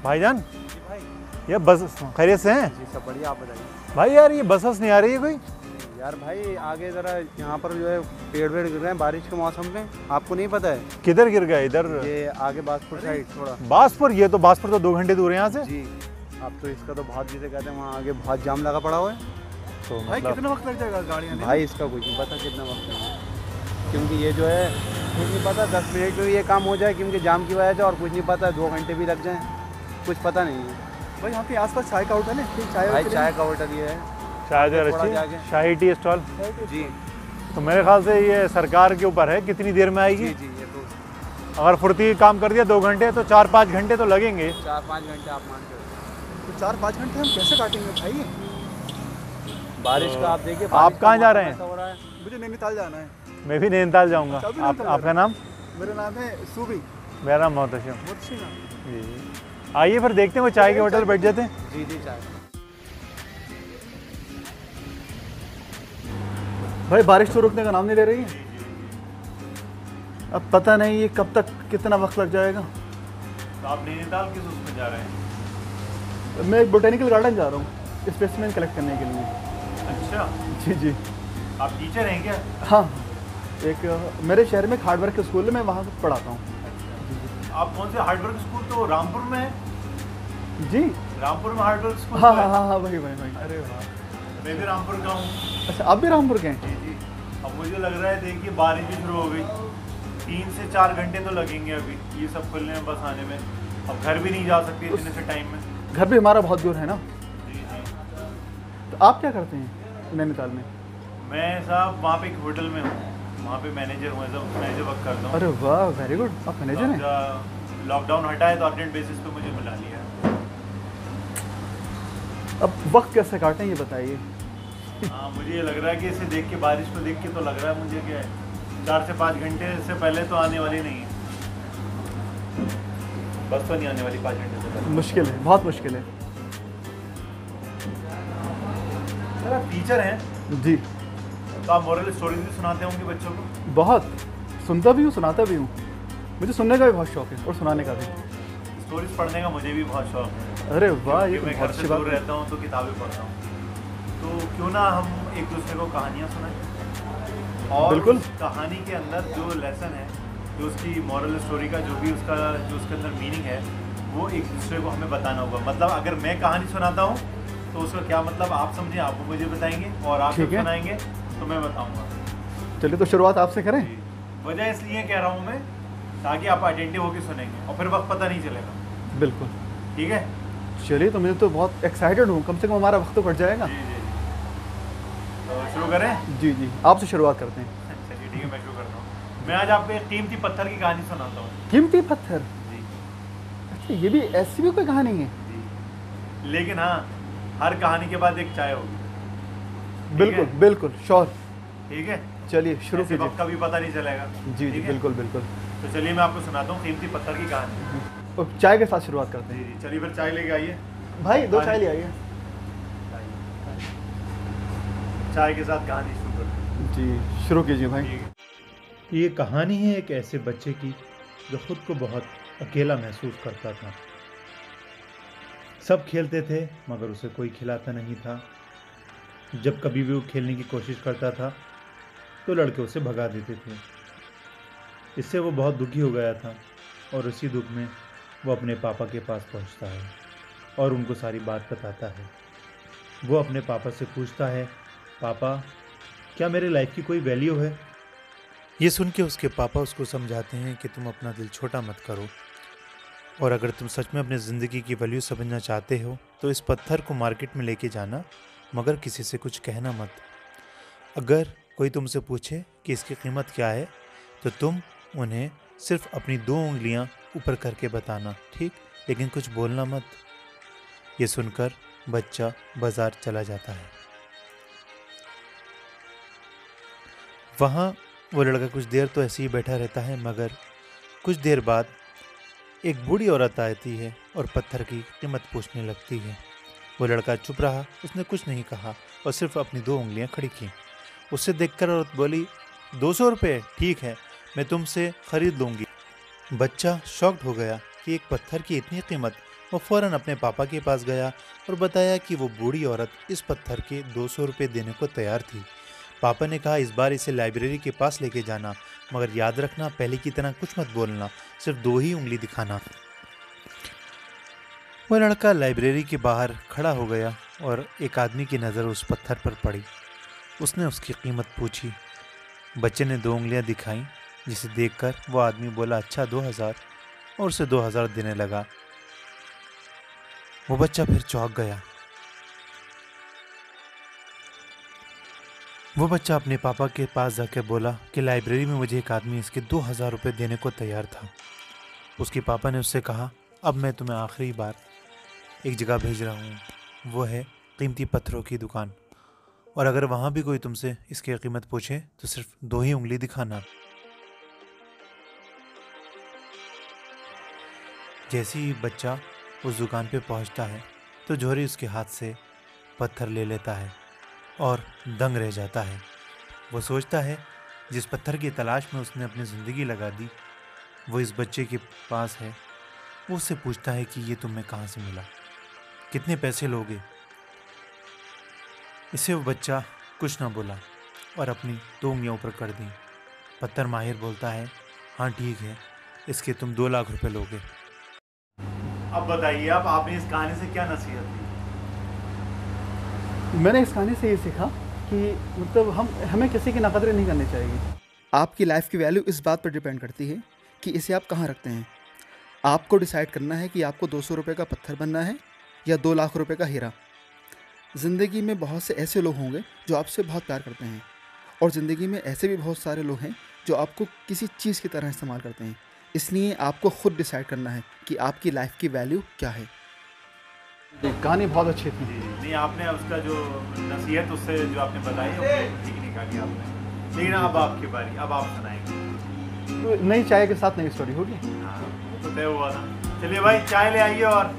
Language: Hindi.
भाईजान जी भाई। ये बस खैरियत से हैं? जी सब बढ़िया, आप बताइए। भाई यार ये बस नहीं आ रही है कोई? यार भाई आगे ज़रा यहाँ पर जो है पेड़ वेड़ गिर रहे हैं बारिश के मौसम में, आपको नहीं पता है? किधर गिर गया? इधर ये आगे बासपुर साइड थोड़ा। बासपुर? ये तो बासपुर तो 2 घंटे दूर है यहाँ से। जी अब तो इसका तो बहुत जिसे कहते हैं वहाँ आगे बहुत जाम लगा पड़ा हुआ है। तो भाई मतलब कितना वक्त लग जाएगा गाड़ी आने में? भाई इसका कुछ नहीं पता कितना वक्त है, क्योंकि ये जो है कुछ नहीं पता 10 मिनट में ये काम हो जाए क्योंकि जाम की वजह से, और कुछ नहीं पता 2 घंटे भी लग जाएँ, कुछ पता नहीं है। भाई यहाँ के आसपास चाय का होटल है? चाय भाई चाय का होटल ये है शायद यार थोड़ा अच्छी जाके। शाही टी स्टॉल। जी तो मेरे ख्याल से ये सरकार के ऊपर है कितनी देर में आएगी। जी जी ये तो अगर फुर्ती काम कर दिया 2 घंटे तो 4-5 घंटे तो लगेंगे। 4-5 घंटे आप मान के तो 4-5 घंटे हम कैसे काटेंगे भाई? बारिश का आप देखिए। आप कहाँ जा रहे हैं? हो रहा है। मुझे नैनीताल जाना है। मैं भी नैनीताल जाऊँगा। अच्छा, अभी आप नैनीताल आपका नाम? मेरा नाम है सूबी। मेरा नाम मोहतशिम। मुर्शी नाम। जी आइए फिर देखते हैं, वो चाय के होटल बैठ जाते हैं। जी जी चाय। भाई बारिश तो रुकने का नाम नहीं ले रही है। अब पता नहीं ये कब तक कितना वक्त लग जाएगा। तो आप नैनीताल किस उसमें जा रहे हैं? मैं एक बोटेनिकल गार्डन जा रहा हूँ स्पेसिमेन कलेक्ट करने के लिए। अच्छा, जी जी आप टीचर हैं क्या? हाँ, एक मेरे शहर में एक हार्डवर्क के स्कूल है, मैं वहाँ पढ़ाता हूँ। आप कौन से हार्डवर्क स्कूल? तो रामपुर में है। जी रामपुर में हार्डवर्क स्कूल? हाँ हाँ हाँ हाँ वही वही वही। अरे वाह, मैं भी रामपुर का हूँ। अच्छा आप भी रामपुर के हैं? जी जी। अब मुझे लग रहा है देखिए बारिश भी शुरू हो गई, 3 से 4 घंटे तो लगेंगे अभी ये सब खुलने में, बस आने में। अब घर भी नहीं जा सकते इतने से टाइम में। घर भी हमारा बहुत दूर है ना। जी जी। तो आप क्या करते हैं नैनीताल में? मैं साहब वहाँ पे एक होटल में हूँ, वहाँ पे मैनेजर हूँ, एज अ मैनेजर वर्क करता हूँ। अरे वाह वेरी गुड, आप मैनेजर हैं? लॉकडाउन हटा है तो अर्जेंट बेसिस पे मुझे बुला लिया है। अब वक्त कैसे काटें ये बताइए। हाँ मुझे ये लग रहा है कि इसे देख के, बारिश को देख के तो लग रहा है मुझे क्या है 4 से 5 घंटे से पहले तो आने वाली नहीं है। बस तो नहीं आने वाली 5 घंटे से पहले। मुश्किल है, बहुत मुश्किल है। सर आप टीचर हैं जी तो आप मोरल स्टोरीज भी सुनाते होंगे बच्चों को? बहुत सुनता भी हूँ, सुनाता भी हूँ। मुझे सुनने का भी बहुत शौक है और सुनाने का भी। स्टोरीज पढ़ने का मुझे भी बहुत शौक है। अरे वाह ये क्योंकि तो मैं बहुत घर से अच्छी बात दूर है। रहता हूँ तो किताबें पढ़ता हूँ, तो क्यों ना हम एक दूसरे को कहानियाँ सुनाएं और बिल्कुल। उस कहानी के अंदर जो लेसन है, जो उसकी मॉरल स्टोरी का जो भी उसका जो उसके अंदर मीनिंग है, वो एक दूसरे को हमें बताना होगा। मतलब अगर मैं कहानी सुनाता हूँ तो उसका क्या मतलब आप समझें, आप मुझे बताएंगे, और आप ठीक जब है। सुनाएंगे तो मैं बताऊँगा। चलिए तो शुरुआत आपसे करें। वजह इसलिए कह रहा हूँ मैं, ताकि आप अटेंटिव होकर सुनेंगे और फिर वक्त पता नहीं चलेगा। बिल्कुल। ठीक है? चलिए तो मुझे तो बहुत एक्साइटेड हूँ, कम से कम हमारा वक्त तो कट जाएगा। जी जी। तो शुरू करें? जी जी आपसे शुरुआत करते हैं। चलिए ठीक है, मैं शुरू करता हूँ। मैं आज आपको एक कीमती पत्थर की कहानी सुनाता हूँ। कीमती पत्थर? जी अच्छा ये भी ऐसी भी कोई कहानी है? जी। लेकिन हाँ, हर कहानी के बाद एक चाय होगी। बिल्कुल बिल्कुल श्योर। ठीक है, चलिए शुरू ऐसे कीजिए। वक्त का भी पता नहीं चलेगा। जी जी ठीक है? बिल्कुल बिल्कुल। तो चलिए मैं आपको सुनाता हूँ कीमती पत्थर की कहानी। और चाय के साथ शुरुआत करते जी हैं। जी, चलिए फिर चाय लेके आइए। भाई 2 चाय ले आइए। चाय के साथ कहानी शुरू करते हैं। जी शुरू कीजिए भाई। ठीक है। ये कहानी है एक ऐसे बच्चे की जो खुद को बहुत अकेला महसूस करता था। सब खेलते थे मगर उसे कोई खिलाता नहीं था। जब कभी भी वो खेलने की कोशिश करता था तो लड़के उसे भगा देते थे। इससे वो बहुत दुखी हो गया था और इसी दुख में वो अपने पापा के पास पहुंचता है और उनको सारी बात बताता है। वो अपने पापा से पूछता है, पापा क्या मेरे लाइफ की कोई वैल्यू है? ये सुन के उसके पापा उसको समझाते हैं कि तुम अपना दिल छोटा मत करो, और अगर तुम सच में अपनी ज़िंदगी की वैल्यू समझना चाहते हो तो इस पत्थर को मार्केट में लेके जाना, मगर किसी से कुछ कहना मत। अगर कोई तुमसे पूछे कि इसकी कीमत क्या है तो तुम उन्हें सिर्फ अपनी 2 उंगलियां ऊपर करके बताना, ठीक? लेकिन कुछ बोलना मत। ये सुनकर बच्चा बाजार चला जाता है। वहाँ वो लड़का कुछ देर तो ऐसे ही बैठा रहता है, मगर कुछ देर बाद एक बूढ़ी औरत आती है और पत्थर की कीमत पूछने लगती है। वो लड़का चुप रहा, उसने कुछ नहीं कहा और सिर्फ अपनी 2 उंगलियां खड़ी की। उसे देखकर औरत बोली, 200 रुपये? ठीक है, मैं तुमसे खरीद लूँगी। बच्चा शॉक्ड हो गया कि एक पत्थर की इतनी कीमत वो फ़ौरन अपने पापा के पास गया और बताया कि वो बूढ़ी औरत इस पत्थर के 200 रुपये देने को तैयार थी। पापा ने कहा, इस बार इसे लाइब्रेरी के पास लेके जाना, मगर याद रखना पहले की तरह कुछ मत बोलना, सिर्फ 2 ही उंगली दिखाना। वह लड़का लाइब्रेरी के बाहर खड़ा हो गया और एक आदमी की नज़र उस पत्थर पर पड़ी। उसने उसकी कीमत पूछी। बच्चे ने 2 उंगलियां दिखाई, जिसे देखकर वो आदमी बोला, अच्छा 2000, और उसे 2000 देने लगा। वो बच्चा फिर चौंक गया। वो बच्चा अपने पापा के पास जाकर बोला कि लाइब्रेरी में मुझे एक आदमी इसके 2000 रुपये देने को तैयार था। उसके पापा ने उससे कहा, अब मैं तुम्हें आखिरी बार एक जगह भेज रहा हूँ, वो है कीमती पत्थरों की दुकान, और अगर वहाँ भी कोई तुमसे इसकी कीमत पूछे तो सिर्फ 2 ही उंगली दिखाना। जैसे ही बच्चा उस दुकान पे पहुँचता है तो जौहरी उसके हाथ से पत्थर ले लेता है और दंग रह जाता है। वो सोचता है जिस पत्थर की तलाश में उसने अपनी ज़िंदगी लगा दी वो इस बच्चे के पास है। वो उससे पूछता है कि ये तुम्हें कहाँ से मिला, कितने पैसे लोगे। इससे वो बच्चा कुछ ना बोला और अपनी 2 उंगलियां ऊपर कर दी। पत्थर माहिर बोलता है, हाँ ठीक है, इसके तुम 2 लाख रुपए लोगे। अब बताइए आपने इस कहानी से क्या नसीहत ली? मैंने इस कहानी से ये सीखा कि मतलब हमें किसी की नकदरी नहीं करनी चाहिए। आपकी लाइफ की वैल्यू इस बात पर डिपेंड करती है कि इसे आप कहाँ रखते हैं। आपको डिसाइड करना है कि आपको 200 रुपये का पत्थर बनना है या 2 लाख रुपए का हीरा। ज़िंदगी में बहुत से ऐसे लोग होंगे जो आपसे बहुत प्यार करते हैं, और ज़िंदगी में ऐसे भी बहुत सारे लोग हैं जो आपको किसी चीज़ की तरह इस्तेमाल करते हैं। इसलिए आपको खुद डिसाइड करना है कि आपकी लाइफ की वैल्यू क्या है। कहानी बहुत अच्छी थी। नहीं, आपने उसका जो नसीहत उससे जो आपने बताई वो ठीक निकाली आपने। लेकिन अब आपकी बारी, अब आप सुनाएंगे। तो नई चाय के साथ नई स्टोरी होगी। हाँ, तो तय हुआ था। चलिए भाई, चाय ले आइए और